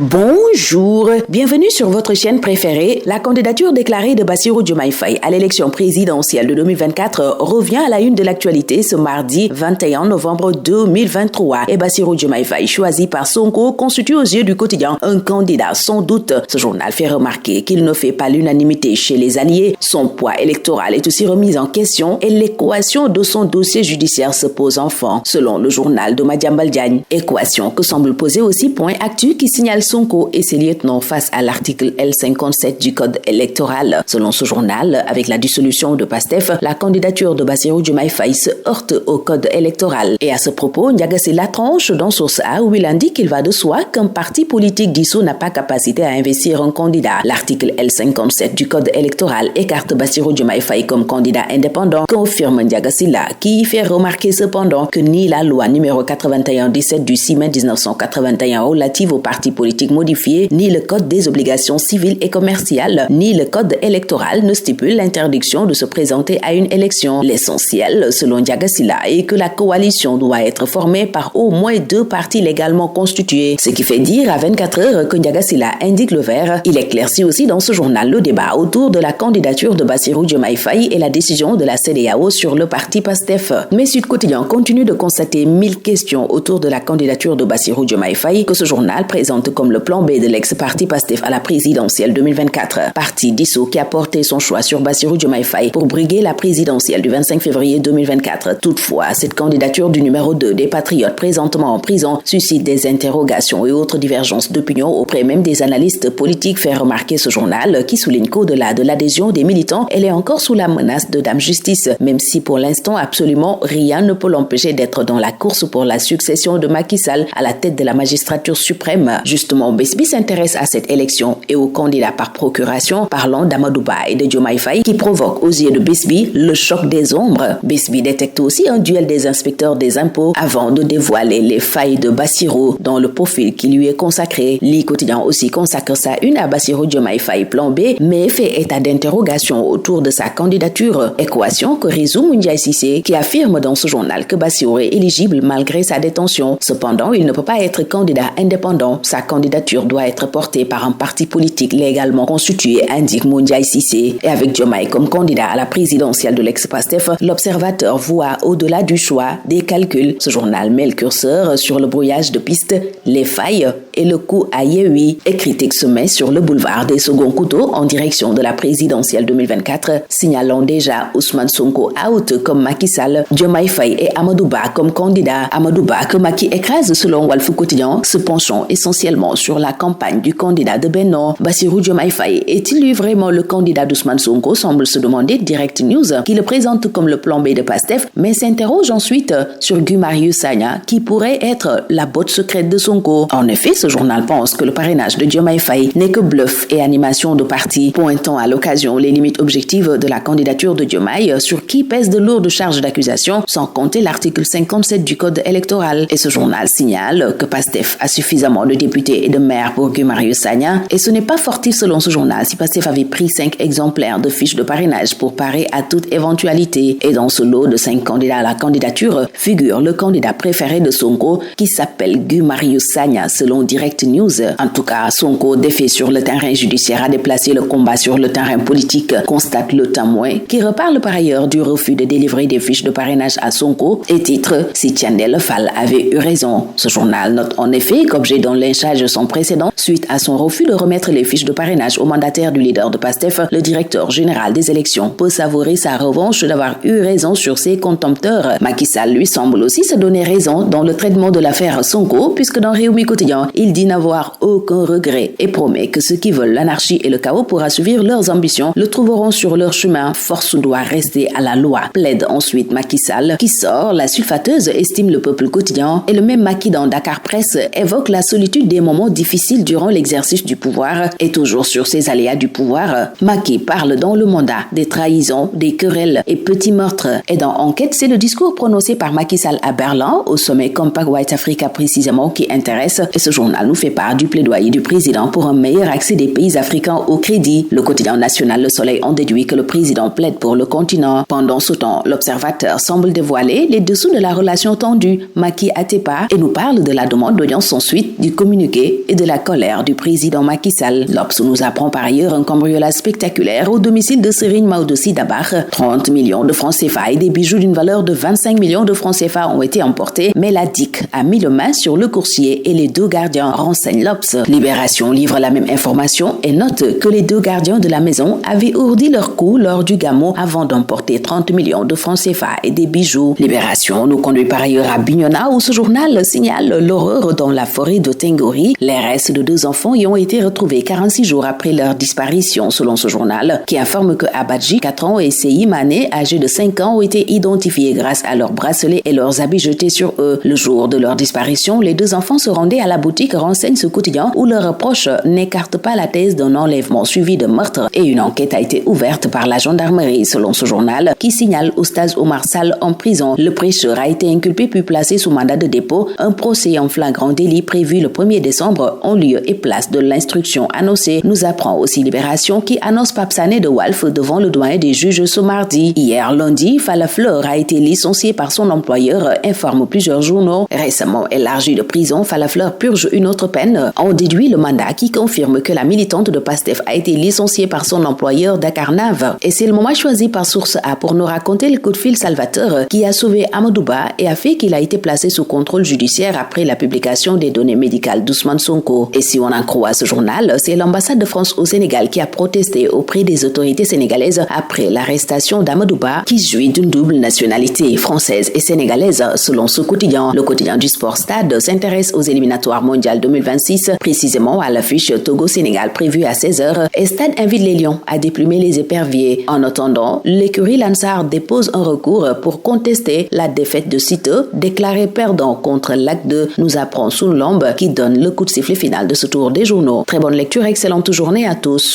Bonjour, bienvenue sur votre chaîne préférée. La candidature déclarée de Bassirou Diomaye Faye à l'élection présidentielle de 2024 revient à la une de l'actualité ce mardi 21 novembre 2023. Et Bassirou Diomaye Faye, choisi par Sonko, constitue aux yeux du quotidien un candidat sans doute. Ce journal fait remarquer qu'il ne fait pas l'unanimité chez les alliés. Son poids électoral est aussi remis en question et l'équation de son dossier judiciaire se pose enfin, selon le journal de Madiambal Diagne. Équation que semble poser aussi Point Actu qui signale Sonko et ses lieutenants face à l'article L57 du code électoral. Selon ce journal, avec la dissolution de PASTEF, la candidature de Bassirou Diomaye Faye se heurte au code électoral. Et à ce propos, Ndiaga Sylla tranche dans Source A où il indique qu'il va de soi qu'un parti politique dissous n'a pas capacité à investir un candidat. L'article L57 du code électoral écarte Bassirou Diomaye Faye comme candidat indépendant, confirme Ndiaga Sylla, qui fait remarquer cependant que ni la loi numéro 81-17 du 6 mai 1981 relative aux partis politiques modifiés, ni le code des obligations civiles et commerciales, ni le code électoral ne stipulent l'interdiction de se présenter à une élection. L'essentiel, selon Ndiaga Sylla, est que la coalition doit être formée par au moins 2 partis légalement constitués. Ce qui fait dire à 24 heures que Ndiaga Sylla indique le vert. Il éclaircit aussi dans ce journal le débat autour de la candidature de Bassirou Diomaye Faye et la décision de la CEDEAO sur le parti PASTEF. Mais Sud Quotidien continue de constater 1000 questions autour de la candidature de Bassirou Diomaye Faye que ce journal présente comme le plan B de l'ex-parti PASTEF à la présidentielle 2024. Parti dissous qui a porté son choix sur Bassirou Diomaye Faye pour briguer la présidentielle du 25 février 2024. Toutefois, cette candidature du numéro 2 des Patriotes présentement en prison suscite des interrogations et autres divergences d'opinion auprès même des analystes politiques, fait remarquer ce journal qui souligne qu'au-delà de l'adhésion des militants, elle est encore sous la menace de Dame Justice, même si pour l'instant absolument rien ne peut l'empêcher d'être dans la course pour la succession de Macky Sall à la tête de la magistrature suprême. Justement, Besbi s'intéresse à cette élection et aux candidats par procuration, parlant d'Amadou Ba et de Diomaye Faye qui provoquent aux yeux de Besbi le choc des ombres. Besbi détecte aussi un duel des inspecteurs des impôts avant de dévoiler les failles de Bassirou dans le profil qui lui est consacré. Li Quotidien aussi consacre sa une à Bassirou Diomaye Faye plan B, mais fait état d'interrogations autour de sa candidature. Équation que résout Moundiaye Cissé, qui affirme dans ce journal que Bassirou est éligible malgré sa détention. Cependant, il ne peut pas être candidat indépendant. Sa candidature doit être portée par un parti politique légalement constitué, indique Moundiaye Cissé. Et avec Diomaye comme candidat à la présidentielle de l'ex-PASTEF, l'observateur voit au-delà du choix des calculs. Ce journal met le curseur sur le brouillage de pistes, les failles et le coup à Yewwi, et critique se met sur le boulevard des seconds couteaux en direction de la présidentielle 2024, signalant déjà Ousmane Sonko out comme Macky Sall, Diomaye Faye et Amadou Ba comme candidats. Amadou Ba que Macky écrase selon Walf Quotidien, se penchant essentiellement sur la campagne du candidat de Benno. Bassirou Diomaye Faye est-il lui vraiment le candidat d'Ousmane Sonko, semble se demander Direct News, qui le présente comme le plan B de PASTEF, mais s'interroge ensuite sur Guy Marius Sagna, qui pourrait être la botte secrète de Sonko. En effet, ce journal pense que le parrainage de Diomaye Faye n'est que bluff et animation de parti, pointant à l'occasion les limites objectives de la candidature de Diomaye, sur qui pèsent de lourdes charges d'accusation, sans compter l'article 57 du code électoral. Et ce journal signale que PASTEF a suffisamment de députés et de maires pour Guy Marius Sagna, et ce n'est pas fortif selon ce journal si PASTEF avait pris 5 exemplaires de fiches de parrainage pour parer à toute éventualité. Et dans ce lot de 5 candidats à la candidature figure le candidat préféré de Sonko qui s'appelle Guy Marius Sagna selon Direct News. En tout cas, Sonko, défait sur le terrain judiciaire, a déplacé le combat sur le terrain politique, constate le Témoin, qui reparle par ailleurs du refus de délivrer des fiches de parrainage à Sonko et titre « Si Tiandel Fall avait eu raison ». Ce journal note en effet qu'objet d'un lynchage sans précédent suite à son refus de remettre les fiches de parrainage au mandataire du leader de PASTEF, le directeur général des élections peut savourer sa revanche d'avoir eu raison sur ses contempteurs. Macky Sall lui semble aussi se donner raison dans le traitement de l'affaire Sonko, puisque dans Rewmi Quotidien, il dit n'avoir aucun regret et promet que ceux qui veulent l'anarchie et le chaos pour assouvir leurs ambitions le trouveront sur leur chemin. Force doit rester à la loi. Plaide ensuite Macky Sall, qui sort la sulfateuse, estime le Peuple Quotidien, et le même Macky dans Dakar Presse évoque la solitude des moments difficiles durant l'exercice du pouvoir et toujours sur ces aléas du pouvoir. Macky parle dans Le Mandat des trahisons, des querelles et petits meurtres. Et dans Enquête, c'est le discours prononcé par Macky Sall à Berlin, au sommet Compact White Africa précisément, qui intéresse, et ce journal nous fait part du plaidoyer du président pour un meilleur accès des pays africains au crédit. Le quotidien national Le Soleil en déduit que le président plaide pour le continent. Pendant ce temps, l'Observateur semble dévoiler les dessous de la relation tendue Macky-Atepa et nous parle de la demande d'audience sans suite du communiqué collier et de la colère du président Macky Sall. L'Obs nous apprend par ailleurs un cambriolage spectaculaire au domicile de Serigne Maodo Sy Dabakh. 30 millions de francs CFA et des bijoux d'une valeur de 25 millions de francs CFA ont été emportés, mais la DIC a mis le main sur le coursier et les deux gardiens, renseigne l'Obs. Libération livre la même information et note que les deux gardiens de la maison avaient ourdi leur coup lors du gamo avant d'emporter 30 millions de francs CFA et des bijoux. Libération nous conduit par ailleurs à Bignona où ce journal signale l'horreur dans la forêt de Tengori. Les restes de deux enfants y ont été retrouvés 46 jours après leur disparition, selon ce journal, qui informe que Abadji, 4 ans, et Seyi Mané, âgé de 5 ans, ont été identifiés grâce à leurs bracelets et leurs habits jetés sur eux. Le jour de leur disparition, les deux enfants se rendaient à la boutique, renseigne ce quotidien, où leurs proches n'écartent pas la thèse d'un enlèvement suivi de meurtre et une enquête a été ouverte par la gendarmerie, selon ce journal, qui signale Oustaz Omar Sall en prison. Le prêcheur a été inculpé puis placé sous mandat de dépôt. Un procès en flagrant délit prévu le 1er décembre en lieu et place de l'instruction annoncée. Nous apprend aussi Libération qui annonce Pape Sané de Walf devant le doyen des juges ce mardi. Hier lundi, Falla Fleur a été licencié par son employeur, informe plusieurs journaux. Récemment élargi de prison, Falla Fleur purge une autre peine. On déduit le mandat qui confirme que la militante de PASTEF a été licenciée par son employeur Dakarnave. Et c'est le moment choisi par Source A pour nous raconter le coup de fil salvateur qui a sauvé Amadouba et a fait qu'il a été placé sous contrôle judiciaire après la publication des données médicales d'Ousmane Sonko. Et si on en croit ce journal, c'est l'ambassade de France au Sénégal qui a protesté auprès des autorités sénégalaises après l'arrestation d'Amadouba qui jouit d'une double nationalité française et sénégalaise selon ce quotidien. Le quotidien du Sport Stade s'intéresse aux éliminatoires mondiales 2026, précisément à l'affiche Togo-Sénégal prévue à 16h et Stade invite les Lions à déplumer les éperviers. En attendant, l'écurie Lansar dépose un recours pour contester la défaite de Citeaux, déclaré perdant contre l'Ac 2, nous apprend Sounlombe qui donne le coup de sifflet final de ce tour des journaux. Très bonne lecture, excellente journée à tous.